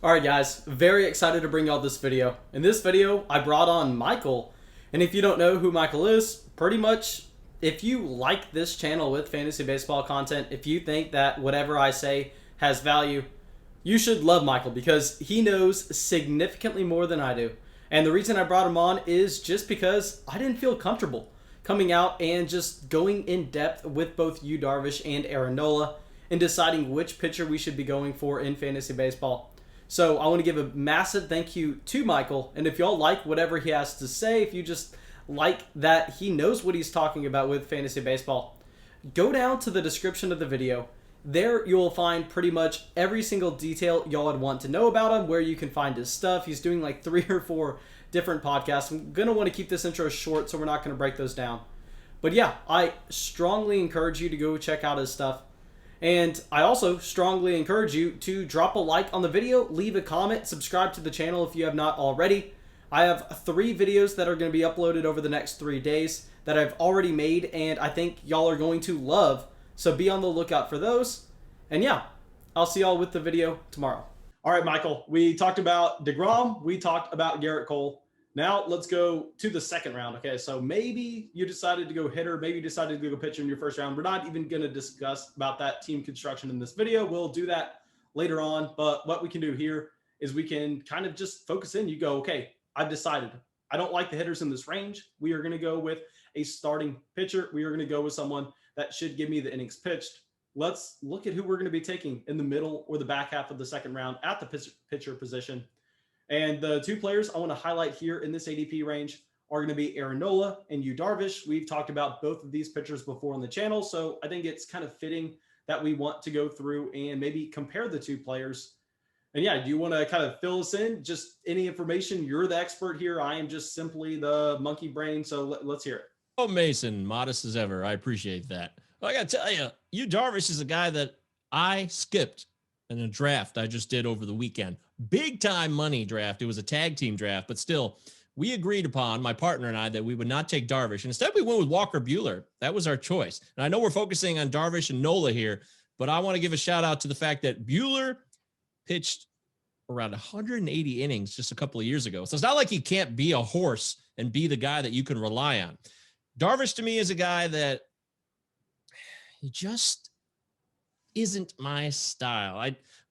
Alright guys, very excited to bring y'all this video. In this video, I brought on Michael. And if you don't know who Michael is, pretty much if you like this channel with fantasy baseball content, if you think that whatever I say has value, you should love Michael because he knows significantly more than I do. And the reason I brought him on is just because I didn't feel comfortable coming out and just going in depth with both you, Darvish, and NOLA and deciding which pitcher we should be going for in fantasy baseball. So I want to give a massive thank you to Michael, and if y'all like whatever he has to say, if you just like that he knows what he's talking about with fantasy baseball, go down to the description of the video. There you'll find pretty much every single detail y'all would want to know about him, where you can find his stuff. He's doing like 3 or 4 different podcasts. I'm going to want to keep this intro short, so we're not going to break those down. But yeah, I strongly encourage you to go check out his stuff. And I also strongly encourage you to drop a like on the video, leave a comment, subscribe to the channel if you have not already. I have 3 videos that are going to be uploaded over the next 3 days that I've already made, and I think y'all are going to love. So be on the lookout for those. And yeah, I'll see y'all with the video tomorrow. All right, Michael, we talked about DeGrom, we talked about Garrett Cole. Now let's go to the second round. Okay, so maybe you decided to go hitter, maybe you decided to go pitcher in your first round. We're not even going to discuss about that team construction in this video. We'll do that later on. But what we can do here is we can kind of just focus in. You go, okay, I've decided. I don't like the hitters in this range. We are going to go with a starting pitcher. We are going to go with someone that should give me the innings pitched. Let's look at who we're going to be taking in the middle or the back half of the second round at the pitcher position. And the 2 players I want to highlight here in this ADP range are going to be NOLA and DARVISH. We've talked about both of these pitchers before on the channel, so I think it's kind of fitting that we want to go through and maybe compare the 2 players. And yeah, do you want to kind of fill us in? Just any information? You're the expert here. I am just simply the monkey brain, so let's hear it. Oh, Mason, modest as ever. I appreciate that. Well, I got to tell you, Darvish is a guy that I skipped in a draft I just did over the weekend. Big time money draft. It was a tag team draft, but still, we agreed upon, my partner and I, that we would not take Darvish. And instead, we went with Walker Buehler. That was our choice. And I know we're focusing on Darvish and NOLA here, but I want to give a shout out to the fact that Buehler pitched around 180 innings just a couple of years ago. So it's not like he can't be a horse and be the guy that you can rely on. Darvish to me is a guy that he just isn't my style.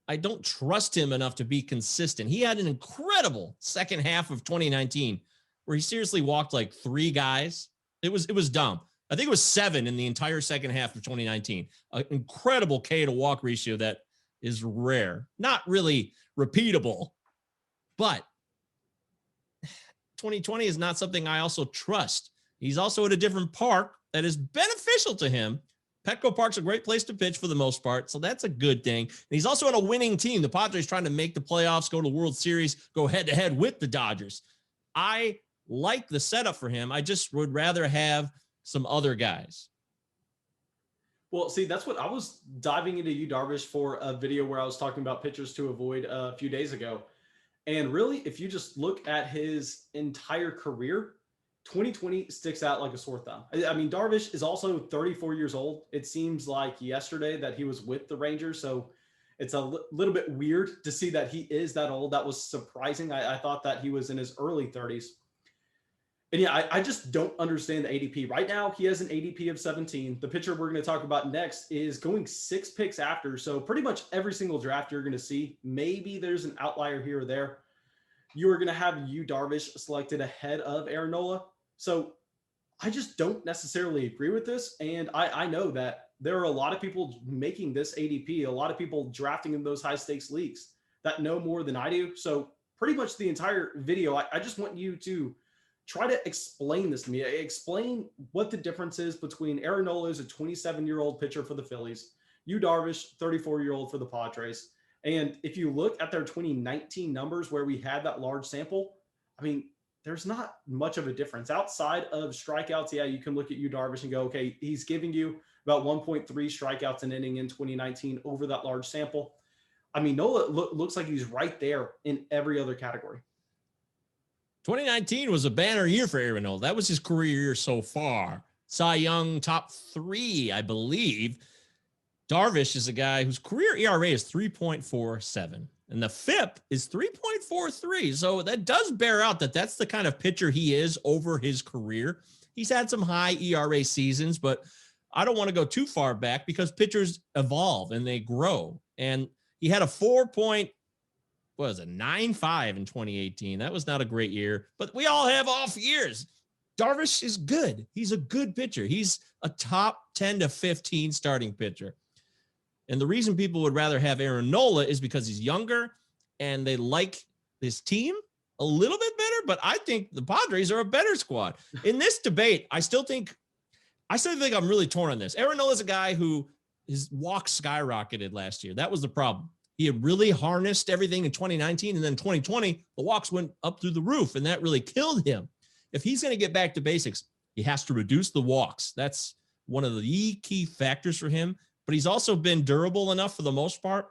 I don't trust him enough to be consistent. He had an incredible second half of 2019 where he seriously walked like 3 guys. It was dumb. I think it was 7 in the entire second half of 2019. An incredible K to walk ratio that is rare, not really repeatable, but 2020 is not something I also trust. He's also at a different park that is beneficial to him. Petco Park's a great place to pitch for the most part, so that's a good thing. And he's also on a winning team. The Padres trying to make the playoffs, go to the World Series, go head-to-head with the Dodgers. I like the setup for him. I just would rather have some other guys. Well, see, that's what I was diving into Darvish for a video where I was talking about pitchers to avoid a few days ago. And really, if you just look at his entire career, 2020 sticks out like a sore thumb. I mean, Darvish is also 34 years old. It seems like yesterday that he was with the Rangers, so it's a little bit weird to see that he is that old. That was surprising. I thought that he was in his early 30s. And yeah, I just don't understand the ADP. Right now, he has an ADP of 17. The pitcher we're going to talk about next is going 6 picks after, so pretty much every single draft you're going to see. Maybe there's an outlier here or there. You are going to have Darvish selected ahead of NOLA. So I just don't necessarily agree with this. And I know that there are a lot of people making this ADP, a lot of people drafting in those high stakes leagues that know more than I do. So pretty much the entire video, I just want you to try to explain this to me. Explain what the difference is between NOLA as a 27-year-old pitcher for the Phillies, Darvish, 34-year-old for the Padres. And if you look at their 2019 numbers where we had that large sample, I mean, there's not much of a difference outside of strikeouts. Yeah, you can look at Darvish and go, okay, he's giving you about 1.3 strikeouts an inning in 2019 over that large sample. I mean, NOLA looks like he's right there in every other category. 2019 was a banner year for Aaron Nola. That was his career year so far. Cy Young top 3, I believe. Darvish is a guy whose career ERA is 3.47. And the FIP is 3.43. So that does bear out that that's the kind of pitcher he is over his career. He's had some high ERA seasons, but I don't want to go too far back because pitchers evolve and they grow. And he had a 4.95 in 2018. That was not a great year, but we all have off years. Darvish is good. He's a good pitcher. He's a top 10 to 15 starting pitcher. And the reason people would rather have Aaron Nola is because he's younger and they like his team a little bit better, but I think the Padres are a better squad. In this debate, I still think I'm really torn on this. Aaron Nola is a guy who his walks skyrocketed last year. That was the problem. He had really harnessed everything in 2019, and then 2020, the walks went up through the roof, and that really killed him. If he's going to get back to basics, he has to reduce the walks. That's one of the key factors for him, but he's also been durable enough for the most part.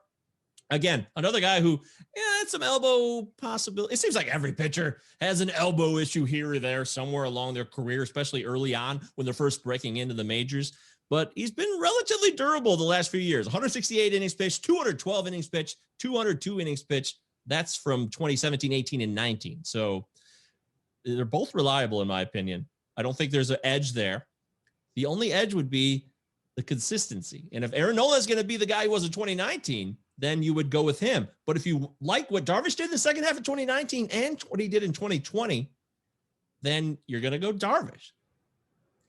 Again, another guy who had some elbow possibility. It seems like every pitcher has an elbow issue here or there somewhere along their career, especially early on when they're first breaking into the majors. But he's been relatively durable the last few years. 168 innings pitched, 212 innings pitched, 202 innings pitched. That's from 2017, 18, and 19. So they're both reliable, in my opinion. I don't think there's an edge there. The only edge would be the consistency. And if Aaron Nola is going to be the guy who was in 2019, then you would go with him. But if you like what Darvish did in the second half of 2019 and what he did in 2020, then you're going to go Darvish.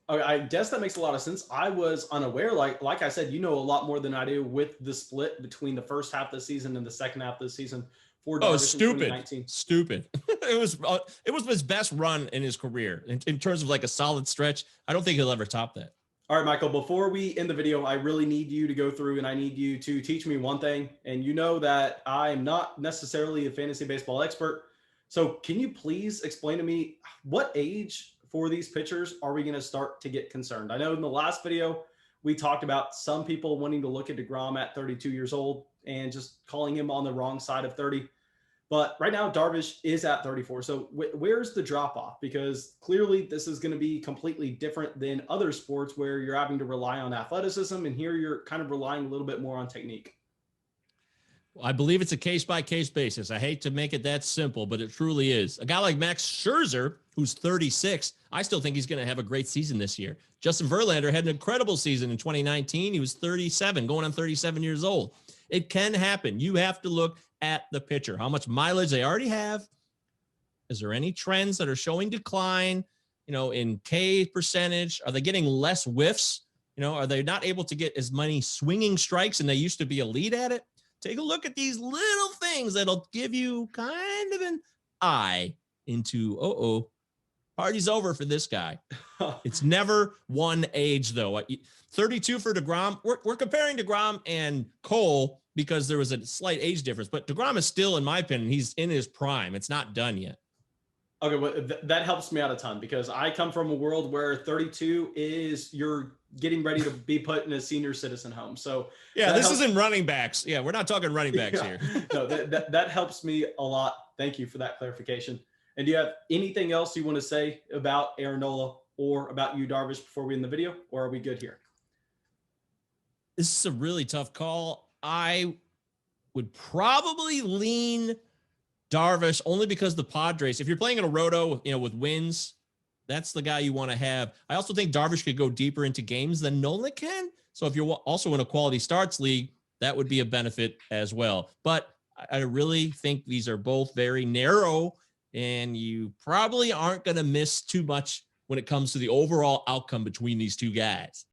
Okay, I guess that makes a lot of sense. I was unaware, like I said, you know a lot more than I do with the split between the first half of the season and the second half of the season for Darvish in 2019. Stupid. It was his best run in his career in terms of like a solid stretch. I don't think he'll ever top that. All right, Michael, before we end the video, I really need you to go through and I need you to teach me one thing. And you know that I'm not necessarily a fantasy baseball expert. So can you please explain to me what age for these pitchers are we going to start to get concerned? I know in the last video, we talked about some people wanting to look at DeGrom at 32 years old and just calling him on the wrong side of 30. But right now, Darvish is at 34. So where's the drop off? Because clearly this is going to be completely different than other sports where you're having to rely on athleticism. And here you're kind of relying a little bit more on technique. I believe it's a case-by-case basis. I hate to make it that simple, but it truly is. A guy like Max Scherzer, who's 36, I still think he's going to have a great season this year. Justin Verlander had an incredible season in 2019. He was 37, going on 37 years old. It can happen. You have to look at the pitcher, how much mileage they already have. Is there any trends that are showing decline, in K percentage? Are they getting less whiffs? Are they not able to get as many swinging strikes and they used to be elite at it? Take a look at these little things that'll give you kind of an eye into, party's over for this guy. It's never one age, though. 32 for DeGrom. We're comparing DeGrom and Cole because there was a slight age difference. But DeGrom is still, in my opinion, he's in his prime. It's not done yet. Okay, well, that helps me out a ton because I come from a world where 32 is you're getting ready to be put in a senior citizen home. So yeah, this isn't running backs. Yeah, we're not talking running backs here. No, that helps me a lot. Thank you for that clarification. And do you have anything else you want to say about Aaron Nola or about you, Darvish, before we end the video, or are we good here? This is a really tough call. I would probably lean Darvish only because the Padres, if you're playing in a roto, with wins, that's the guy you want to have. I also think Darvish could go deeper into games than Nola can. So if you're also in a quality starts league, that would be a benefit as well. But I really think these are both very narrow, and you probably aren't going to miss too much when it comes to the overall outcome between these two guys.